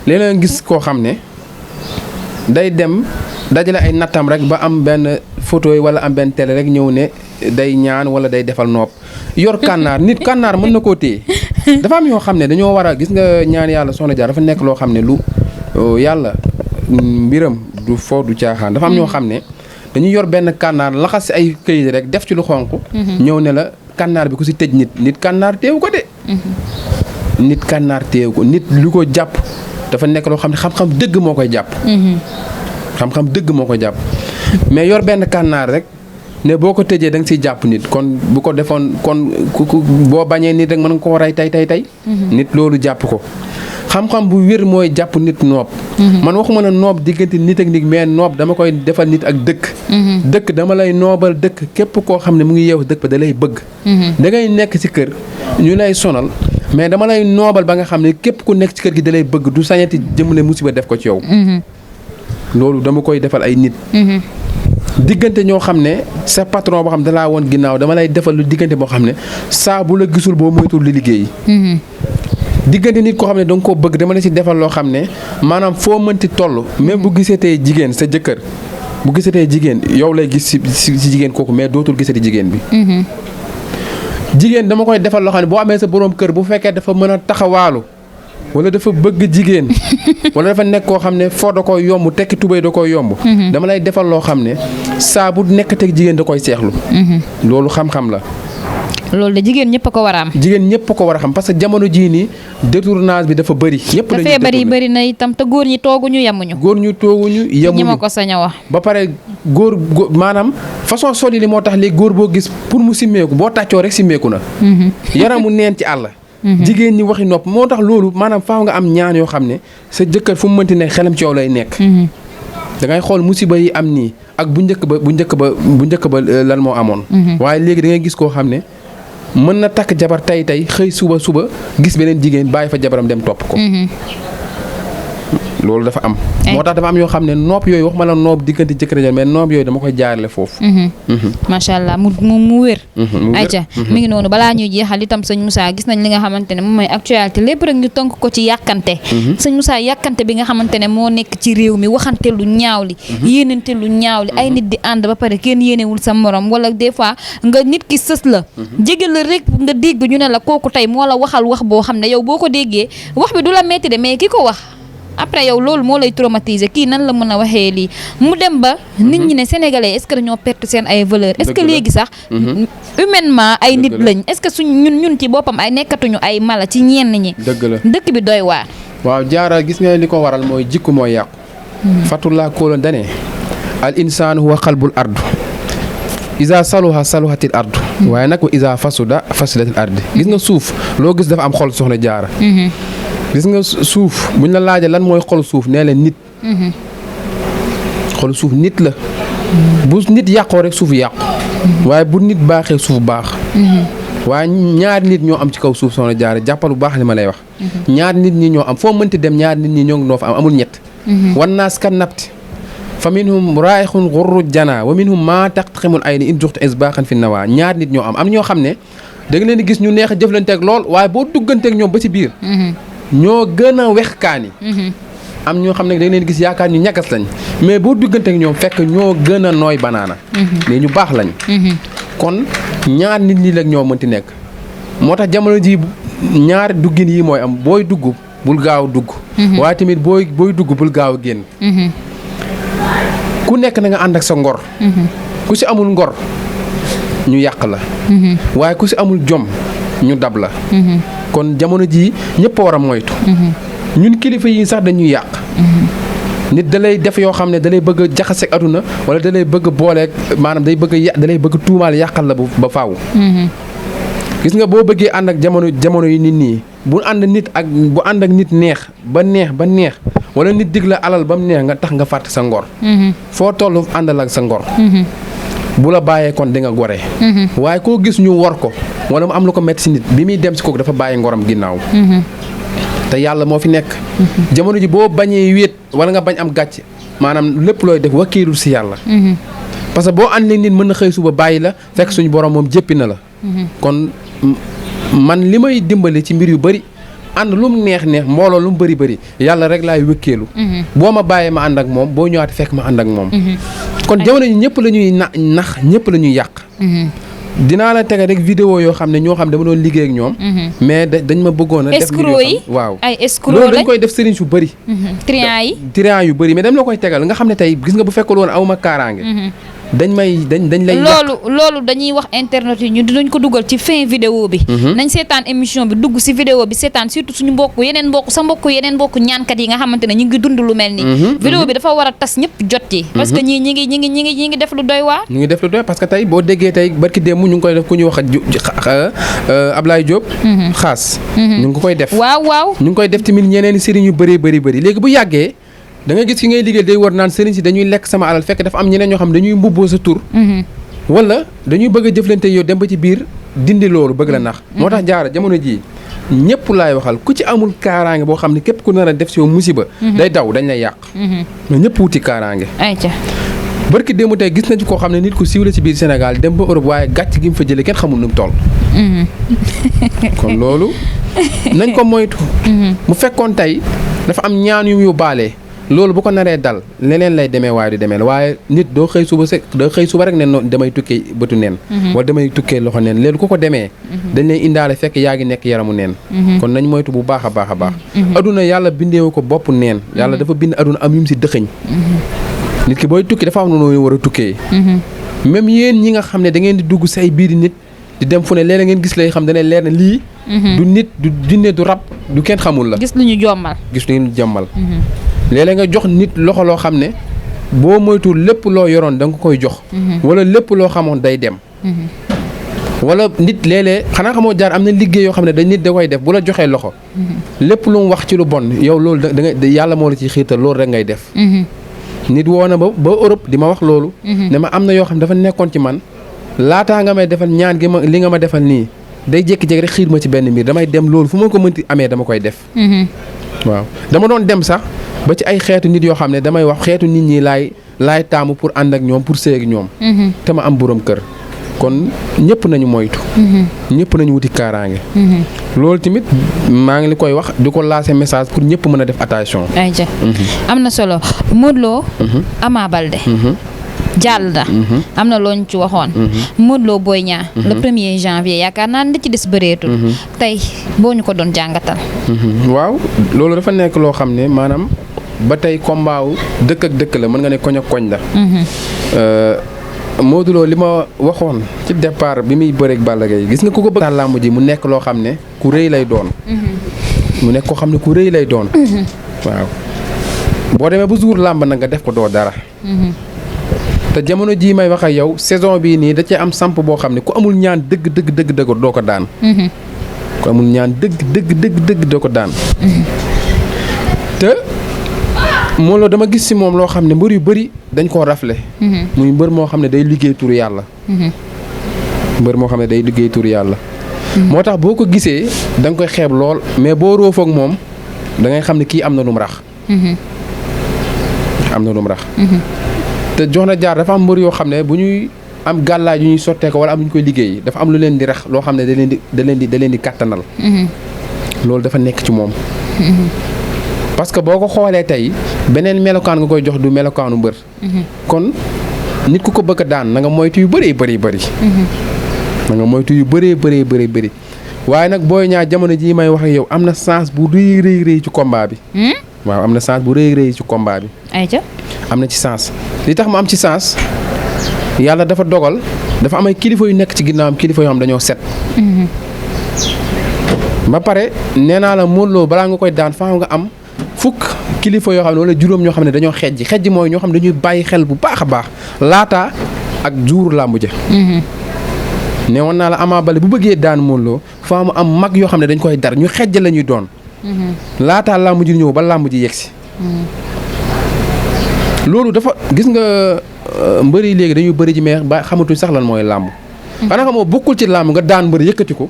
léeg-léeg gis koo xam ne day dem dajale ay nattam rek ba am benn photo yi wala am benn télé rek ñëw ne day ñaan wala day defal noob yor kànnaar nit kànnaar mën na koo téye dafa am yoo xam ne dañoo war a gis nga ñaan yàlla soxna Diarra dafa nekk loo xam ne lu yàlla mbiram du foo du caaxaan dafa am ñoo xam ne dañuy yor benn kànnaar laxas si ay këyit rek def ci lu xonq ñëw ne la kànnaar bi ku si tëj nit kànnaar teewu ko de nit kànnaar teewu ko nit lu ko jàpp dafa nekk loo xam ne xam-xam dëgg moo koy jàpp xam-xam dëgg moo koy jàpp mais yor benn kànnaar rek ne boo ko tëjee da nga siy jàpp nit kon bu ko defoon kon boo bañee nit rek mën nga koo rey tey nit loolu jàpp ko xam-xam bu wér mooy jàpp nit noob man waxuma ne noob diggante nit ak nit mais noob dama koy defal nit ak dëkk dama lay noobal dëkk képp koo xam ne mu ngi yeewu dëkk ba da lay bëgg da ngay nekk ci kër ñu lay sonal mais dama lay noobal ba nga xam ne képp ku nekk ci kër gi da lay bëgg du sañati jëmale musiba def ko ci yow loolu dama koy defal ay nit diggante ñoo xam ne sa patron boo xam ne dalaa woon ginnaaw dama lay defal lu diggante boo xam ne saa bu la gisul boo moytul li liggéey diggante nit koo xam ne danga koo bëgg dama la ci defal loo xam ne maanaam foo mënti toll même bu gisee tey jigéen sa jëkkër bu gisee tey jigéen yow lay gis si jigéen kooku mais dootul gisati jigéen bi jigéen dama koy defal loo xam ne boo amee sa boroom kër bu fekkee dafa mën a taxawaalu wala dafa bëgg jigéen wala dafa nekk koo xam ne foo da koy yomb tekki tubéy da koy yomb dama lay defal loo xam ne saa bu nekk teg jigéen da koy seexlu loolu xam-xam la loolu de jigéen ñëpp a ko war a am jigéen ñëpp a ko war a xam parce que jamono jii nii détournage bi dafa bëri ñëpp te feebar yi bëri na itam te góor ñi tooguñu yemuñu ñi ma ko sañ a wax ba pare góor maanaam façon soli li moo tax léegi góor boo gis pour mu simmeeku boo tàccoo rek simmeeku na yaramu neen ci àll jigéen ñi waxi nopp moo tax loolu maanaam faaw nga am ñaan yoo xam ne sa jëkkër fu mu mënti nekk xelam ci yow lay nekk da ngay xool musiba yi am nii ak bu njëkk ba lan moo amoon waaye léegi da ngay gis koo xam ne mën na takk jabar tey xëy suba gis beneen jigéen bàyyi fa jabaram dem topp ko loolu dafa am moo tax dafa am yoo xam ne noob yooyu wax ma la noob diggante jëkkër ja mais noob yooyu dama koy jaarale foofu macha allah mu wér ayca mi ngi noonu balaa ñuy jeexal itam sëñ Moussa gis nañ li nga xamante ne moom mooy actualité lépp rek ñu tënk ko ci yàkkante sëñ Moussa yàkkante bi nga xamante ne moo nekk ci réew mi waxante lu ñaaw li yéenante lu ñaaw li ay nit di ànd ba pare kenn yéenewul sa morom wala des fois nga nit ki sës la jege la rek nga dégg ñu ne la kooku tey moo la waxal wax boo xam ne yow boo ko déggee wax bi du la metti de mais ki ko wax après yow loolu moo lay traumatiser kii nan la mën a waxee lii mu dem ba nit ñi ne sénégalais est-ce que dañoo perte seen ay valeurs est-ce que léegi sax humainement ay nit lañ est-ce que ñun ci boppam ay nekkatuñu ay mala ci ñenn ñi dëkk bi doy waar waaw Diarra gis nga li ko waral mooy jikko mooy yàqu fatulaa kóoloon dane al insaan huwa xalbul ardu isa saluha saluhatil ardu waaye nag wa isa fasuda fasudatil ardi gis nga suuf loo gis dafa am xol soxna Diarra gis nga suuf buñ la laajee lan mooy xolu suuf nee leen nit xolu suuf nit la bu nit yàqoo rek suuf yàqu waaye bu nit baaxee suuf baax waaye ñaari nit ñoo am ci kaw suuf soxna Diarra jàppal bu baax li ma lay wax ñaari nit ñi ñoo am foo mënti dem ñaari nit ñi ñoo ngi noo fa am amul ñett wan naas kan nabti fa minhum raayixun xurru jana wa minhum maa taqtaximul ay ni in juxtu isbaaxan fi nawaa ñaari nit ñoo am ñoo xam ne da nga leen di gis ñu neex a jëflanteeg lool waaye boo dugganteeg ñoom ba ci biir ñoo gën a wex kaani am ñoo xam ne da leen gis yaakaar ñu ñagas lañ mais boo dugganteeg ñoom fekk ñoo gën a nooy banaana mais ñu baax lañ kon ñaar nit ñi la ñoo mënti nekk moo tax jamono ji ñaari duggin yi mooy am booy dugg bul gaaw dugg waaye tamit booy dugg bul gaaw a génn ku nekk na nga ànd ak sa ngor ku si amul ngor ñu yàq la waaye ku si amul jom ñu dab la kon jamono jii ñëpp a war a moytu ñun kilifa yi sax dañuy yàq nit da lay def yoo xam ne da lay bëgg a jaxaseeg aduna wala da lay bëgg a booleeg maanaam da lay bëgg tuumaal yàqal la ba faaw gis nga boo bëggee ànd ak jamono yi nit nii bu ànd ak nit neex ba neex wala nit dig la alal ba mu neex nga tax nga fàtte sa ngor foo toll àndal ak sa ngor bu la bàyyee kon di nga gore waaye koo gis ñu wor ko wala mu am lu ko metti si nit bi muy dem si kooku dafa bàyyi ngoram ginnaaw te yàlla moo fi nekk jamono ji boo bañee wéet wala nga bañ am gàcc maanaam lépp looy def wakiirul si yàlla parce que boo ànd nit mën na xëy suba bàyyi la fekk suñu borom moom jéppi na la kon man li may dimbali ci mbir yu bëri ànd lu mu neex mbooloo lu mu bëri yàlla rek laay wëkkeelu boo ma bàyyee ma ànd ak moom boo ñëwaatee fekk ma ànd ak moom kon jamono ji ñëpp la ñuy nax ñëpp la ñuy yàq dinaa la tegal rek vidéo yoo xam ne ñoo xam dama doon liggéey ak ñoom. mais dañ ma bëggoon a. def escroc yi waaw ay escroc loolu lañ dañ koy def sëriñ su bëri. triant yu bëri mais dañ la koy tegal nga xam ne tey gis nga bu fekkul woon awma kaaraange. dañ lay loolu dañuy wax internet yi ñu dinañ ko dugal ci fin vidéo bi. nañ seetaan émission bi dugg si vidéo bi seetaan surtout suñu yeneen mbokk ñaankat yi nga xamante ne ñu ngi dund lu mel nii. vidéo bi dafa war a tas ñëpp jot ci. parce que ñi ngi def lu doy waar. ñu ngi def lu doy parce que tey boo déggee tey barki démb ñu ngi koy def ku ñuy wax Ablaye Diop. xaas. ñu ngi koy def. waaw ñu ngi koy def tamit ñeneen sëriñ yu bëri léegi bu yàggee. da nga gis ki ngay liggéey day war naan sëriñ si dañuy lekk sama alal fekk dafa am ñeneen ñoo xam dañuy mbubboo sa tur. wala dañuy bëgg a jëflante yow dem ba ci biir dindi loolu bëgg la nax. moo tax jaara jamono jii ñëpp laay waxal ku ci amul kaaraange boo xam ne képp ku nar a def si yow musiba. day daw dañ lay yàq. mais ñëpp wuti kaaraange. ayca barki démb tey gis nañ ci koo xam ne nit ku siiw la ci biir Sénégal dem ba Europe waaye gàcc gi mu fa jëlee kenn xamul nu mu toll. kon loolu nañ ko moytu. mu fekkoon tey dafa am ñaan yu yóbbaale. loolu bu ko naree dal leneen lay demee waaye du demee waaye nit doo xëy suba rek ne damay tukkee bëtu neen. wala damay tukkee loxo neen léegi ku ko demee. dañ lay indaale fekk yaa ngi nekk yaramu neen. kon nañ moytu bu baax a baax a baax. aduna yàlla bindeewu ko bopp neen yàlla dafa bind aduna am yum si dëxëñ. nit ki booy tukki dafa am na noo war a tukkee. même yéen ñi nga xam ne da ngeen di dugg say biir nit di dem fu ne léeg-léeg ngeen gis lay xam dana leer na lii. du nit du jinne du rab du kenn xamul la. gis lu ñu jommal. léeg-léeg nga jox nit loxo loo xam ne boo moytuwul lépp loo yoroon da nga koy jox. wala lépp loo xamoon day dem. wala nit léeg-léeg xanaa xamoo jaar am na liggéey yoo xam ne dañ nit da koy def bu la joxee loxo. lépp lu mu wax ci lu bon yow loolu da nga yàlla moo la ciy xiirtal loolu rek ngay def. nit woo na ba Europe di ma wax loolu. ne ma am na yoo xam ne dafa nekkoon ci man laataa nga may defal ñaan gi ma li nga ma defal nii day jékki-jékki rek xiir ma ci benn mbir damay dem loolu fu ma ko mënti amee dama koy def. waaw dama doon dem sax. ba ci ay xeetu nit yoo xam ne damay wax xeetu nit ñi laay taamu pour ànd ak ñoom pour sëy ak ñoom. te ma am borom kër. kon ñëpp nañu moytu. ñëpp nañu wuti kaaraange. loolu tamit maa ngi li koy wax di ko lancer message pour ñëpp mën a def attention. ayca am na solo Modou Lo. Ama Baldé. jàll na. am na loo ñu ci waxoon. Modou Lo Boy Niang. le 1er janvier yaakaar naa ne ci des bëreetul. tey boo ñu ko doon jàngatal. waaw loolu dafa nekk loo xam ne maanaam. ba tey combat wu dëkk ak dëkk la mën nga ne koñ ak koñ la. Modou Lo li ma waxoon ci départ bi muy bëreeg Balla Gaye gis nga ku ko bëgg làmb ji mu nekk loo xam ne ku rëy lay doon. mu nekk koo xam ne ku rëy lay doon. waaw boo demee ba jour làmb nag nga def ko doo dara. te jamono jii may wax ak yow saison bii nii da cee am samp boo xam ne ku amul ñaan dëgg doo ko daan. ku amul ñaan dëgg doo ko daan. te. moo loo dama gis ci moom loo xam ne mbër yu bëri dañ koo rafle. muy mbër moo xam ne day liggéey tur yàlla. mbër moo xam ne day liggéey tur yàlla. moo tax boo ko gisee da nga koy xeeb lool mais boo roofoog moom da ngay xam ne kii am na lu mu rax. am na lu mu rax. te jox na jaar dafa am mbër yoo xam ne bu ñuy am gàllaaj yu ñuy sottee ko wala am lu ñu koy liggéey dafa am lu leen di rax loo xam ne da leen di kàttanal. loolu dafa nekk ci moom. parce que boo ko xoolee tey beneen melokaan nga koy jox du melokaanu mbër. kon nit ku ko bëgg a daan na nga moytu yu bëree bëri. na nga moytu yu bëree bëri. waaye nag Boy Niang jamono jii may wax ak yow am na chance bu rëy ci combat bi. waaw am na chance bu rëy ci combat bi. ayca am na ci chance li tax mu am ci chance yàlla dafa dogal dafa am ay kilifa yu nekk ci ginnaawam kilifa yoo xam dañoo set. ba pare nee naa la Modou Lo balaa nga koy daan faaw nga am. fukk kilifa yoo xam ne wala juróom ñoo xam ne dañoo xejji mooy ñoo xam ne dañuy bàyyi xel bu baax a baax laata ak jour làmb ja. ne woon naa la Ama Baldé bu bëggee daan Modou Lo faa mu am mag yoo xam ne dañ koy dar ñu xejj la ñuy doon. laataa làmb ji ñëw ba làmb ji yegsi. loolu dafa gis nga mbër yi léegi dañuy bëri ji mais ba xamatuñ sax lan mooy làmb. xanaa xamoo bokkul ci làmb nga daan mbër yëkkati ko.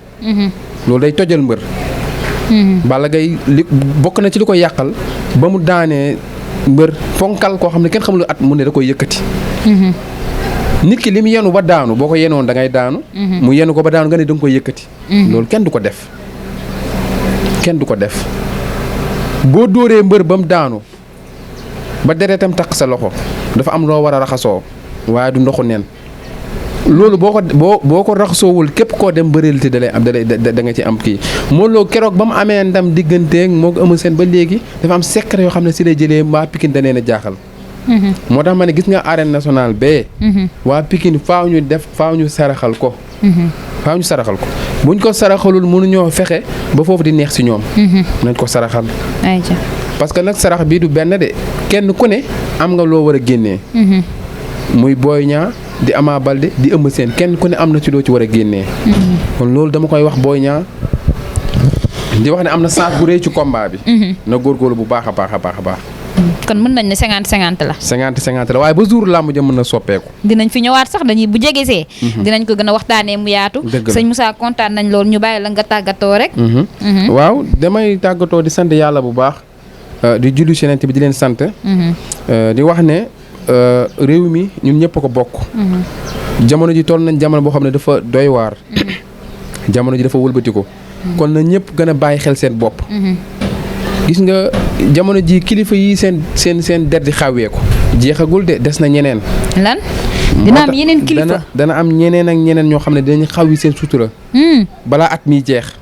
loolu day tojal mbër. Balla Gaye li bokk na ci li ko yàqal ba mu daanee mbër fonkal koo xam ne kenn xamul at mu ne da koy yëkkati. nit ki li mu yenu ba daanu boo ko yenoon da ngay daanu. mu yenu ko ba daanu nga ne da nga koy yëkkati. loolu kenn du ko def. kenn du ko def boo dóoree mbër ba mu daanu ba deretam takk sa loxo dafa am loo war a raxasoo waaye du ndoxu neen loolu boo ko raxasoowul képp koo dem bëreel te da nga ci am kii Modou Lo keroog ba mu amee ndam digganteeg moo ko Eumeu Sène ba léegi dafa am secret yoo xam ne si lay jëlee waa Pikine da leen a jaaxal. moo tax ma ne gis nga arène nationale bee. waa Pikine faaw ñu saraxal ko. faaw ñu saraxal ko buñ ko saraxalul mënuñoo fexe ba foofu di neex si ñoom. nañ ko saraxal. parce que nag sarax bii du benn de kenn ku ne am nga loo war a génnee. muy Boy Niang di Ama Baldé di Eumeu Sène kenn ku ne am na ci loo ci war a génnee. kon loolu dama koy wax Boy Niang di wax ne am na chance bu rëy ci combat bi. na góorgóorlu bu baax a baax a baax a baax. kon mën nañ ne 50-50 la. 50-50 la waaye ba jour làmb ja mën na soppeeku. dinañ fi ñëwaat sax dañuy bu jegesee. dinañ ko gën a waxtaanee mu yaatu. sëñ Moussa kontaan nañ loolu ñu bàyyi la nga tàggatoo rek. waaw damay tàggatoo di sant yàlla bu baax di julli ci Yonent bi di leen sant. di wax ne réew mi ñun ñëpp ko bokk. jamono ji toll nañ jamono boo xam ne dafa doy waar. jamono ji dafa wëlbatiku. kon na ñëpp gën a bàyyi xel seen bopp. gis nga jamono ji kilifa yi seen der di xawweeku jeexagul de des na ñeneen. lan dina am yeneen kilifa dana am ñeneen ak ñeneen ñoo xam ne dinañ xaw yi seen sutura. balaa at miy jeex.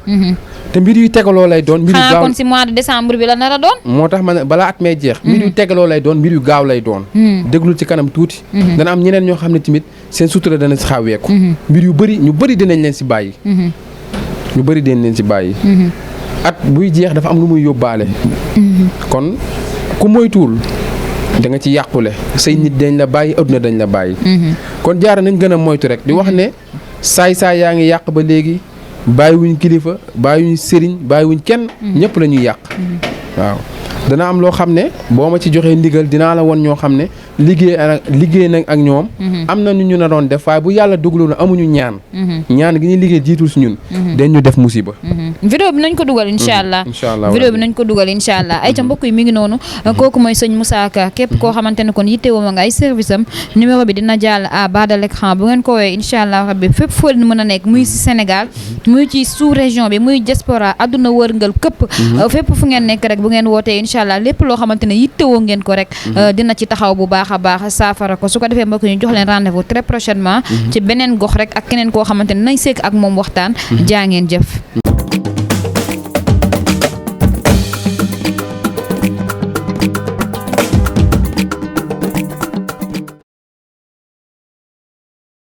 te mbir yu tegaloo lay doon. mbir yu gaaw kon si mois de décembre bi la nar a doon. moo tax ma ne balaa at may jeex. mbir yu tegaloo lay doon mbir yu gaaw lay doon. déglul ci kanam tuuti. dana am ñeneen ñoo xam ne tamit seen sutura dana si xawweeku. mbir yu bëri ñu bëri dinañ leen si bàyyi. ñu bëri dinañ leen si bàyyi. at buy jeex dafa am lu muy yóbbaale. kon ku moytuwul da nga ci yàqule say nit dañ la bàyyi adduna dañ la bàyyi. kon jaara nañ gën a moytu rek di wax ne saay yaa ngi yàq ba léegi bàyyiwuñ kilifa bàyyiwuñ sëriñ bàyyiwuñ kenn. ñëpp la ñuy yàq. waaw dana am loo xam ne boo ma ci joxee ndigal dinaa la won ñoo xam ne liggéey nag ak ñoom. am na nu ñu na doon def waaye bu yàlla duglu na amuñu ñaan. ñaan gi ñuy liggéey jiitul si ñun. dañ ñu def musiba. vidéo bi nañ ko dugal incha allah. vidéo bi nañ ko dugal incha allah ay ca mbokk yi mi ngi noonu. kooku mooy sëñ Moussa Ka képp koo xamante ne kon yittewoo ma nga ay service am numéro bi dina jàll à bas de l'écran bu ngeen ko woowee incha allah rabbi fépp foo leen mën a nekk muy si Sénégal muy ci sous région bi muy diaspora adduna wërngal këpp fépp fu ngeen nekk rek bu ngeen wootee incha allah lépp loo xamante ne yittewoo ngeen ko rek dina ci taxaw bu baax a baax saafara ko su ko defee mbokk ñu jox leen rendez-vous très prochainement ci beneen gox rek ak keneen koo xamante ne nañ sekk ak moom waxtaan jaa ngeen jëf